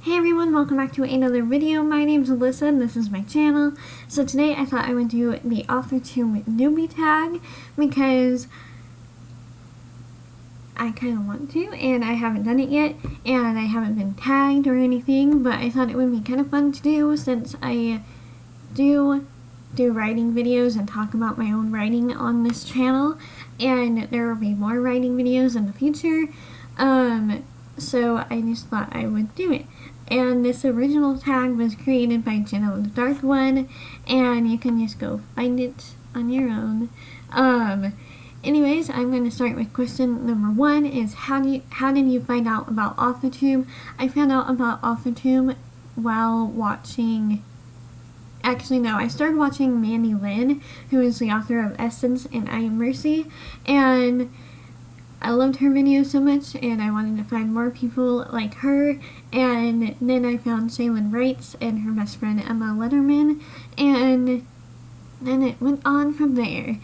Hey everyone, welcome back to another video. My name's Alyssa and this is my channel. So today I thought I would do the AuthorTube Newbie Tag because I kind of want to and I haven't done it yet and I haven't been tagged or anything, but I thought it would be kind of fun to do since I do writing videos and talk about my own writing on this channel, and there will be more writing videos in the future. So I just thought I would do it. And this original tag was created by JennaTheDarkOne, and you can just go find it on your own. Anyways, I'm going to start with question number 1 is how did you find out about AuthorTube? I found out about AuthorTube while watching, actually no, I started watching Mandy Lynn, who is the author of Essence and I Am Mercy, and I loved her videos so much and I wanted to find more people like her, and then I found Shaylin Wrights and her best friend Emma Letterman, and then it went on from there.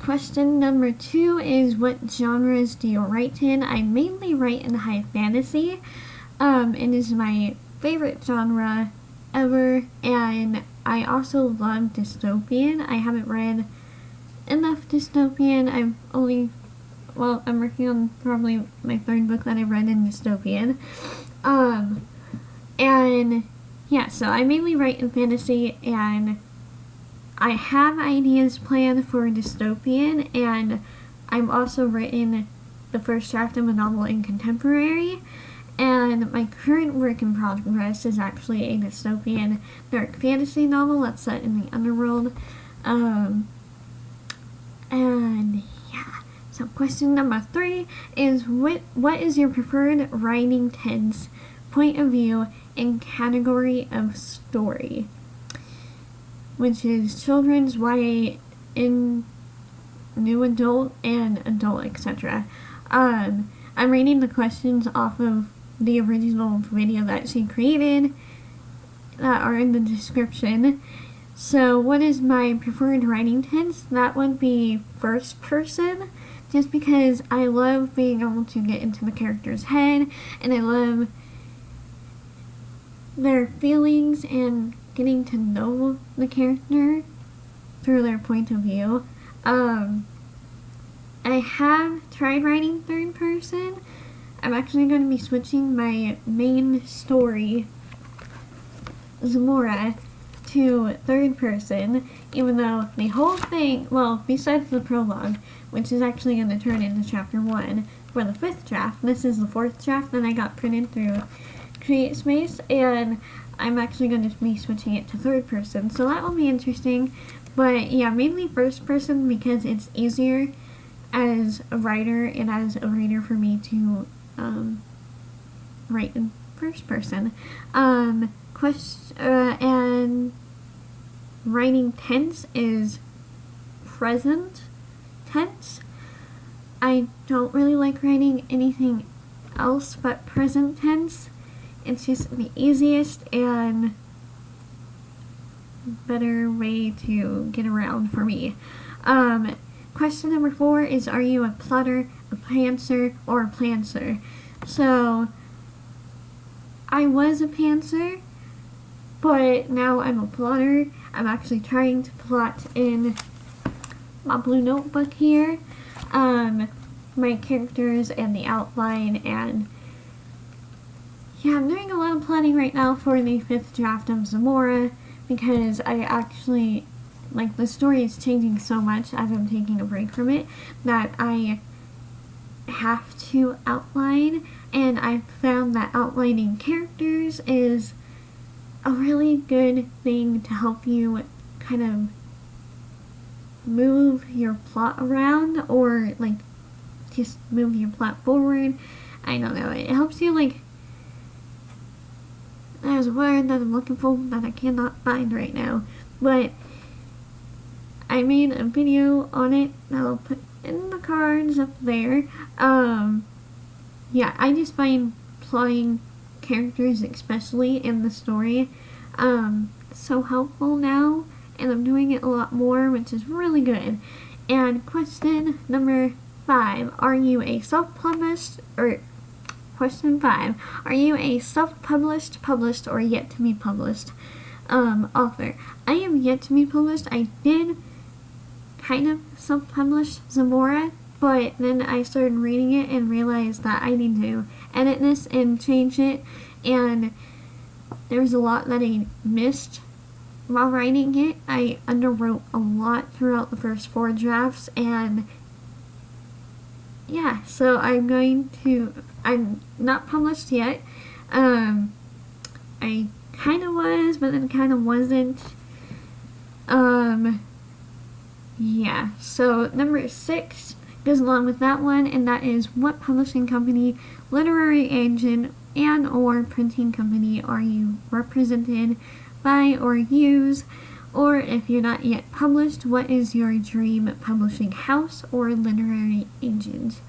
Question number 2 is what genres do you write in? I mainly write in high fantasy. It is my favorite genre ever, and I also love dystopian. I haven't read enough dystopian. I'm working on probably my 3rd book that I've read in dystopian. And yeah, so I mainly write in fantasy, and I have ideas planned for dystopian, and I've also written the first draft of a novel in contemporary, and my current work in progress is actually a dystopian dark fantasy novel that's set in the underworld. And yeah, so question number 3 is what is your preferred writing tense, point of view, and category of story? Which is children's, YA, in new adult, and adult, etc. I'm reading the questions off of the original video that she created that are in the description. So what is my preferred writing tense? That would be first person, just because I love being able to get into the character's head, and I love their feelings and getting to know the character through their point of view. I have tried writing third person. I'm actually going to be switching my main story, Zamora, to third person, even though the whole thing, well, besides the prologue, which is actually going to turn into chapter 1 for the 5th draft, this is the 4th draft that I got printed through Create Space, and I'm actually going to be switching it to third person, so that will be interesting. But yeah, mainly first person because it's easier as a writer and as a reader for me to write in first person. And writing tense is present tense. I don't really like writing anything else but present tense. It's just the easiest and better way to get around for me. Question number 4 is are you a plotter, a pantser, or a plantser? So I was a pantser, but now I'm a plotter. I'm actually trying to plot in my blue notebook here, my characters and the outline, and yeah, I'm doing a lot of plotting right now for the 5th draft of Zamora because I actually, like, the story is changing so much as I'm taking a break from it that I have to outline, and I found that outlining characters is a really good thing to help you kind of move your plot around, or like just move your plot forward. I don't know, it helps you, like, there's a word that I'm looking for that I cannot find right now, but I made a video on it that I'll put in the cards up there. Yeah, I just find plotting characters, especially in the story, so helpful now, and I'm doing it a lot more, which is really good. And question number 5, are you a self-published, or question 5. Are you a self-published, published, or yet to be published author? I am yet to be published. I did kind of self-publish Zamora, but then I started reading it and realized that I need to edit this and change it, and there was a lot that I missed while writing it. I underwrote a lot throughout the first 4 drafts, and yeah, so I'm not published yet. I kind of was, but then kind of wasn't. Yeah, so number 6 goes along with that one, and that is, what publishing company, literary agent, and or printing company are you represented by or use? Or if you're not yet published, what is your dream publishing house or literary agent?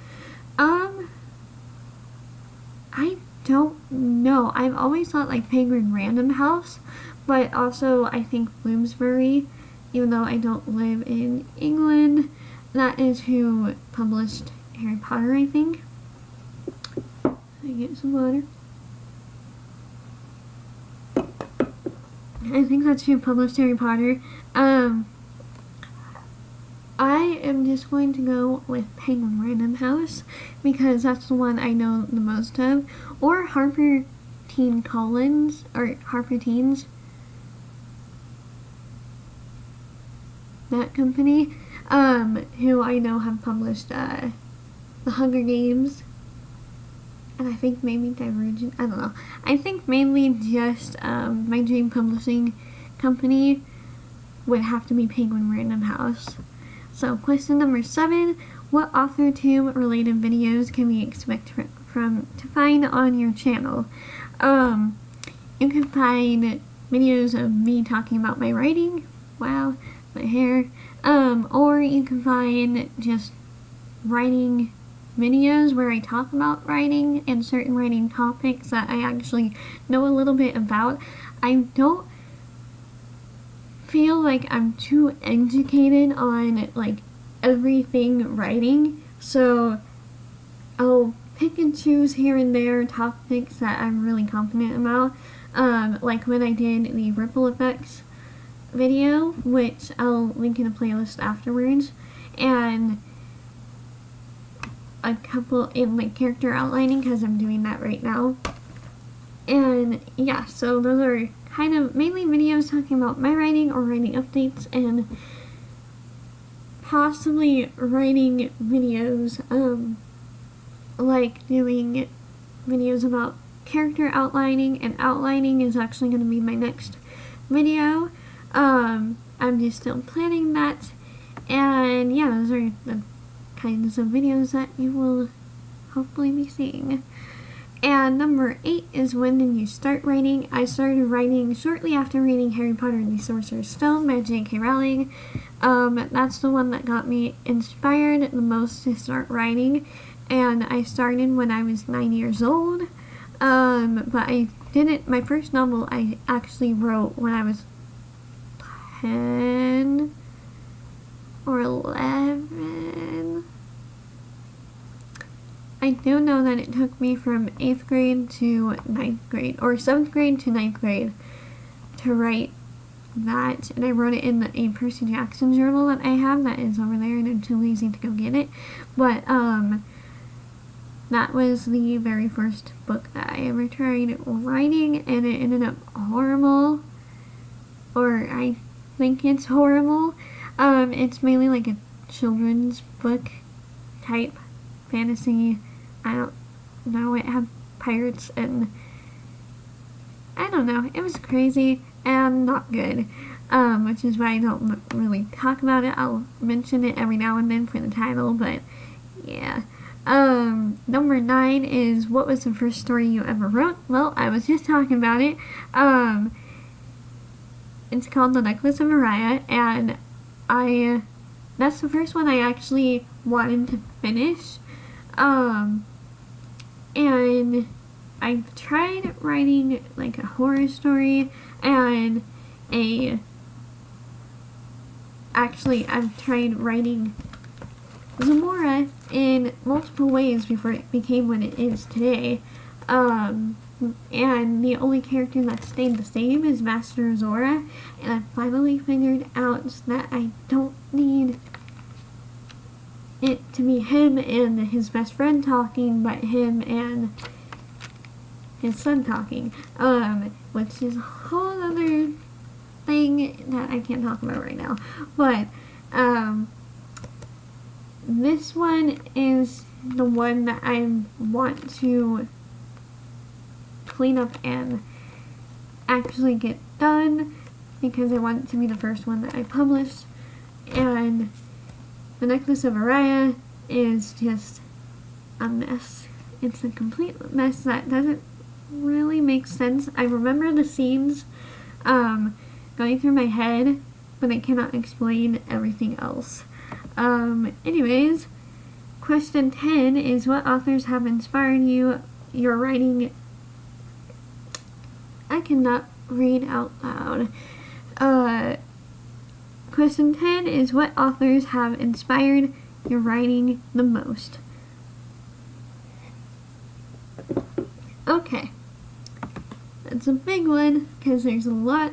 I don't know. I've always thought like Penguin Random House, but also I think Bloomsbury, even though I don't live in England. That is who published Harry Potter, I think. I get some water. I think that's who published Harry Potter. I am just going to go with Penguin Random House because that's the one I know the most of. Or Harper Teen Collins, or Harper Teens. That company, who I know have published The Hunger Games, and I think maybe Divergent, I don't know. I think mainly just my dream publishing company would have to be Penguin Random House. So question number 7, what AuthorTube related videos can we expect to find on your channel? You can find videos of me talking about my writing, wow, my hair, or you can find just writing videos where I talk about writing and certain writing topics that I actually know a little bit about. I don't feel like I'm too educated on like everything writing, so I'll pick and choose here and there topics that I'm really confident about, like when I did the ripple effects video, which I'll link in a playlist afterwards, and a couple in like character outlining because I'm doing that right now. And yeah, so those are kind of mainly videos talking about my writing or writing updates, and possibly writing videos like doing videos about character outlining, and outlining is actually going to be my next video. I'm just still planning that, and yeah, those are the kinds of videos that you will hopefully be seeing. And number 8 is, when did you start writing? I started writing shortly after reading Harry Potter and the Sorcerer's Stone by J.K. Rowling. That's the one that got me inspired the most to start writing, and I started when I was 9 years old. But I didn't, my first novel I actually wrote when I was 10 or 11. I do know that it took me from 8th grade to 9th grade, or 7th grade to 9th grade, to write that, and I wrote it in a Percy Jackson journal that I have that is over there, and I'm too lazy to go get it, but that was the very first book that I ever tried writing, and it ended up horrible, or I think it's horrible. It's mainly like a children's book type fantasy. I don't know, it had pirates, and I don't know, it was crazy and not good, which is why I don't really talk about it. I'll mention it every now and then for the title, but yeah. Number 9 is, what was the first story you ever wrote? Well, I was just talking about it. It's called The Necklace of Mariah, and that's the first one I actually wanted to finish. And I've tried writing like a horror story, and I've tried writing Zamora in multiple ways before it became what it is today. And the only character that stayed the same is Master Zora, and I finally figured out that I don't need it to be him and his best friend talking, but him and his son talking, which is a whole other thing that I can't talk about right now. But this one is the one that I want to clean up and actually get done, because I want it to be the first one that I publish. And the Necklace of Araya is just a mess. It's a complete mess that doesn't really make sense. I remember the scenes going through my head, but I cannot explain everything else. Anyways, question 10 is, what authors have inspired you? Your writing. I cannot read out loud. Question 10 is, what authors have inspired your writing the most? Okay. That's a big one, because there's a lot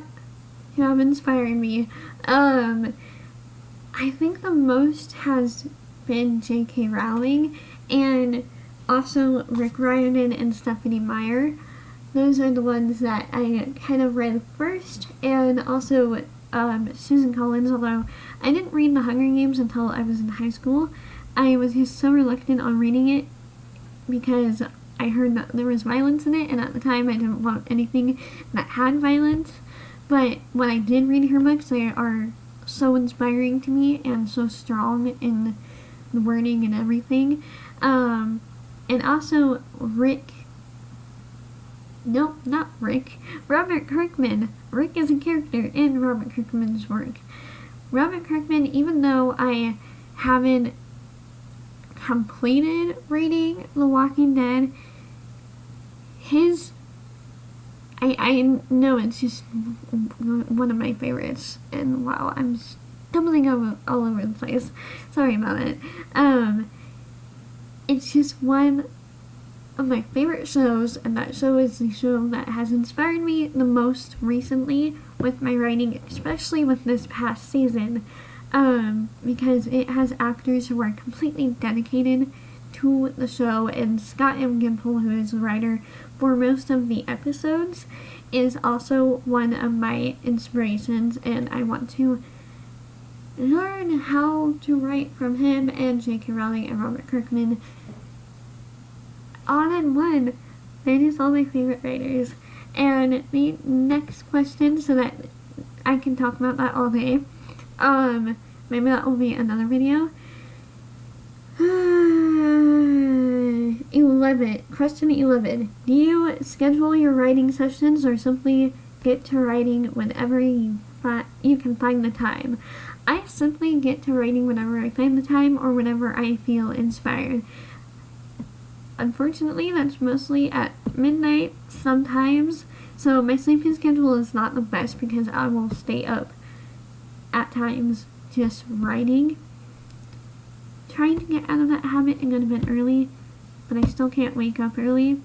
who have inspired me. I think the most has been J.K. Rowling, and also Rick Riordan and Stephanie Meyer. Those are the ones that I kind of read first, and also Susan Collins, although I didn't read The Hunger Games until I was in high school. I was just so reluctant on reading it because I heard that there was violence in it, and at the time I didn't want anything that had violence. But when I did read her books, they are so inspiring to me and so strong in the wording and everything. And also Robert Kirkman. Rick is a character in Robert Kirkman's work. Robert Kirkman, even though I haven't completed reading The Walking Dead, I know it's just one of my favorites, and wow, I'm stumbling all over the place. Sorry about it. It's just one of my favorite shows, and that show is the show that has inspired me the most recently with my writing, especially with this past season, because it has actors who are completely dedicated to the show, and Scott M. Gimple, who is the writer for most of the episodes, is also one of my inspirations, and I want to learn how to write from him and J.K. Rowling and Robert Kirkman all in one. They're just all my favorite writers. And the next question, so that I can talk about that all day, maybe that will be another video. 11. Question 11. Do you schedule your writing sessions or simply get to writing whenever you can find the time? I simply get to writing whenever I find the time or whenever I feel inspired. Unfortunately, that's mostly at midnight sometimes, so my sleeping schedule is not the best because I will stay up at times just writing. Trying to get out of that habit and go to bed early, but I still can't wake up early.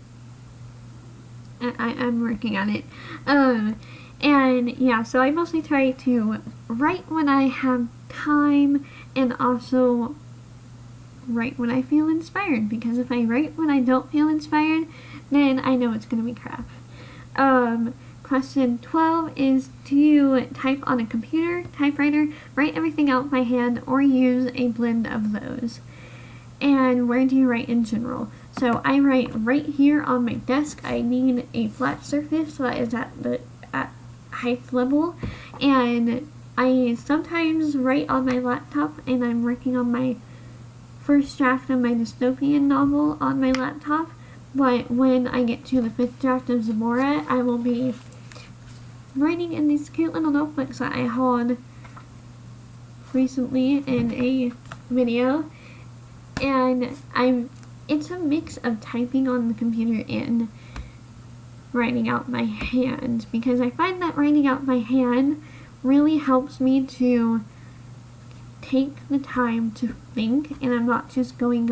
I'm working on it. And yeah, so I mostly try to write when I have time and also write when I feel inspired, because if I write when I don't feel inspired, then I know it's gonna be crap. Question 12 is, do you type on a computer, typewriter, write everything out by hand, or use a blend of those? And where do you write in general? So I write right here on my desk. I need a flat surface that is at height level, and I sometimes write on my laptop, and I'm working on my first draft of my dystopian novel on my laptop, but when I get to the 5th draft of Zamora, I will be writing in these cute little notebooks that I hauled recently in a video, and it's a mix of typing on the computer and writing out by hand, because I find that writing out by hand really helps me to take the time to think, and I'm not just going.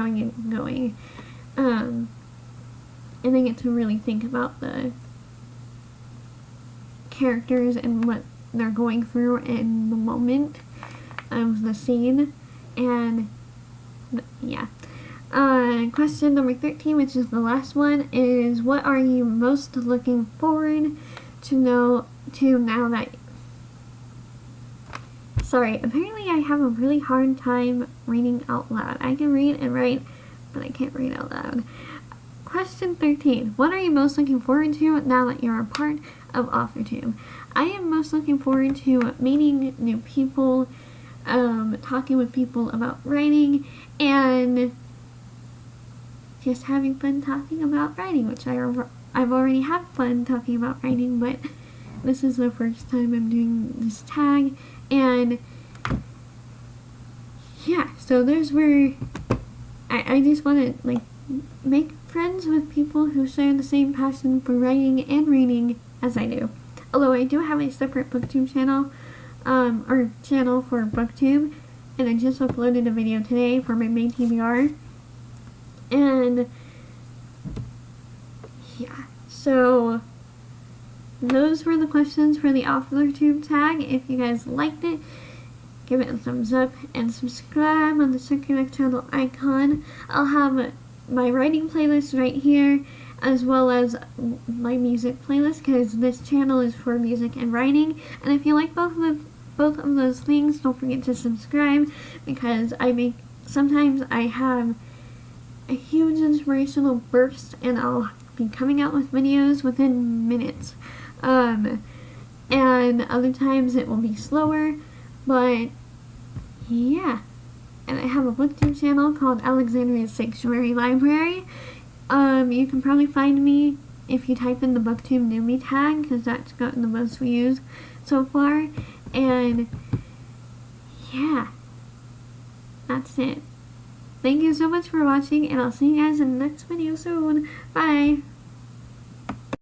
and I get to really think about the characters and what they're going through in the moment of the scene. And yeah. Question number 13, which is the last one, is what are you most looking forward to now that... Sorry, apparently I have a really hard time reading out loud. I can read and write, but I can't read out loud. Question 13, what are you most looking forward to now that you're a part of AuthorTube? I am most looking forward to meeting new people, talking with people about writing, and just having fun talking about writing, which I've already had fun talking about writing, but this is the first time I'm doing this tag. And yeah, so there's where I just want to like make friends with people who share the same passion for writing and reading as I do. Although I do have a separate BookTube channel, or channel for BookTube, and I just uploaded a video today for my main TBR. And yeah, so those were the questions for the AuthorTube tag. If you guys liked it, give it a thumbs up and subscribe on the circular channel icon. I'll have my writing playlist right here, as well as my music playlist, because this channel is for music and writing. And if you like both of those things, don't forget to subscribe, because sometimes I have a huge inspirational burst and I'll be coming out with videos within minutes. And other times it will be slower, but yeah. And I have a BookTube channel called Alexandria's Sanctuary Library. You can probably find me if you type in the BookTube Newbie Tag, because that's gotten the most views so far. And yeah, that's it. Thank you so much for watching, and I'll see you guys in the next video soon. Bye!